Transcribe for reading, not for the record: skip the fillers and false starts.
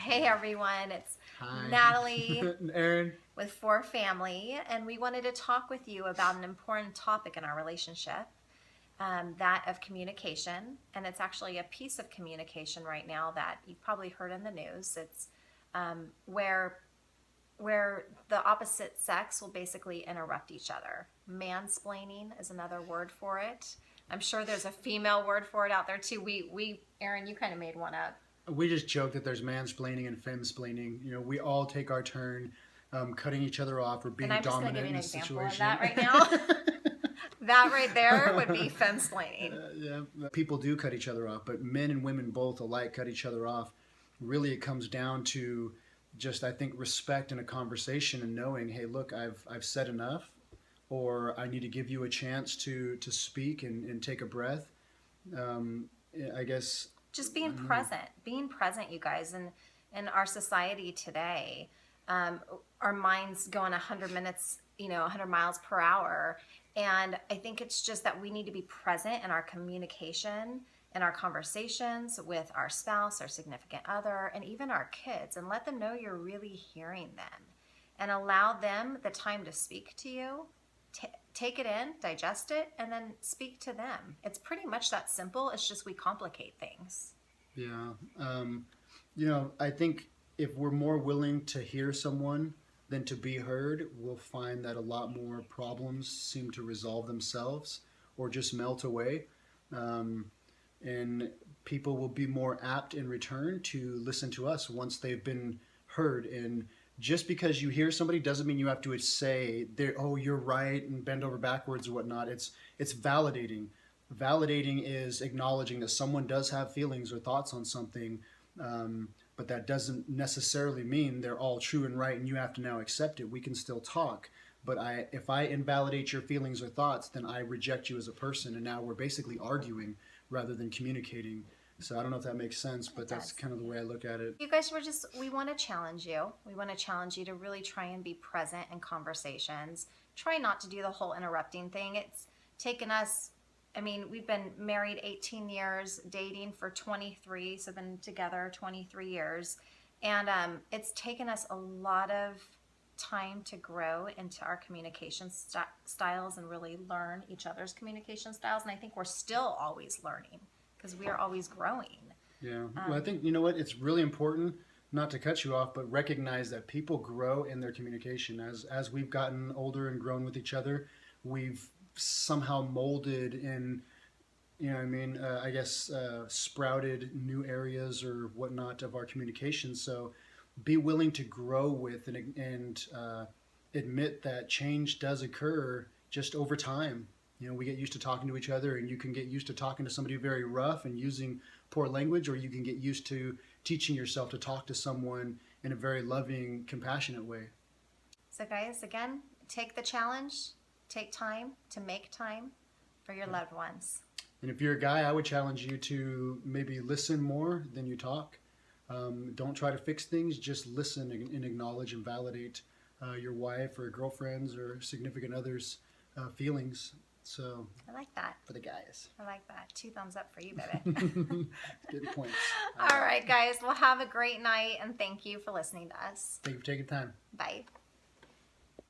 Hey everyone, it's Hi. Natalie Aaron. with For Family, and we wanted to talk with you about an important topic in our relationship, that of communication. And it's actually a piece of communication right now that you've probably heard in the news. It's where the opposite sex will basically interrupt each other. Mansplaining is another word for it. I'm sure there's a female word for it out there too. Aaron, you kind of made one up. We just joke that there's mansplaining and femsplaining. You know, we all take our turn cutting each other off or being And I'm just going dominant to give you in an a example situation. of that right now. That right there would be femsplaining. Yeah, people do cut each other off, but men and women both alike cut each other off. Really, it comes down to just, I think, respect in a conversation and knowing, hey, look, I've said enough, or I need to give you a chance to speak and take a breath. I guess Just being present, you guys, in our society today, our minds go on 100 minutes, 100 miles per hour. And I think it's just that we need to be present in our communication, in our conversations with our spouse, our significant other, and even our kids, and let them know you're really hearing them and allow them the time to speak to you. Take it in, digest it, and then speak to them. It's pretty much that simple. It's just we complicate things. Yeah. I think if we're more willing to hear someone than to be heard, we'll find that a lot more problems seem to resolve themselves or just melt away. And people will be more apt in return to listen to us once they've been heard. And just because you hear somebody doesn't mean you have to say, "Oh, you're right," and bend over backwards or whatnot. It's validating. Validating is acknowledging that someone does have feelings or thoughts on something, but that doesn't necessarily mean they're all true and right and you have to now accept it. We can still talk, but if I invalidate your feelings or thoughts, then I reject you as a person, and now we're basically arguing rather than communicating. So I don't know if that makes sense, but that's kind of the way I look at it. You guys, we want to challenge you. We want to challenge you to really try and be present in conversations. Try not to do the whole interrupting thing. It's taken us, we've been married 18 years, dating for 23, so been together 23 years. And it's taken us a lot of time to grow into our communication styles and really learn each other's communication styles. And I think we're still always learning because we are always growing. Yeah. Well, I think, you know what, it's really important, not to cut you off, but recognize that people grow in their communication. As we've gotten older and grown with each other, we've somehow molded in, sprouted new areas or whatnot of our communication. So be willing to grow with and admit that change does occur just over time. We get used to talking to each other, and you can get used to talking to somebody very rough and using poor language, or you can get used to teaching yourself to talk to someone in a very loving, compassionate way. So guys, again, take the challenge, take time to make time for your loved ones. And if you're a guy, I would challenge you to maybe listen more than you talk. Don't try to fix things, just listen and acknowledge and validate your wife or girlfriend's or significant other's feelings. So I like that. For the guys. I like that. 2 thumbs up for you, baby. Good points. All right, guys. Well, have a great night, and thank you for listening to us. Thank you for taking time. Bye.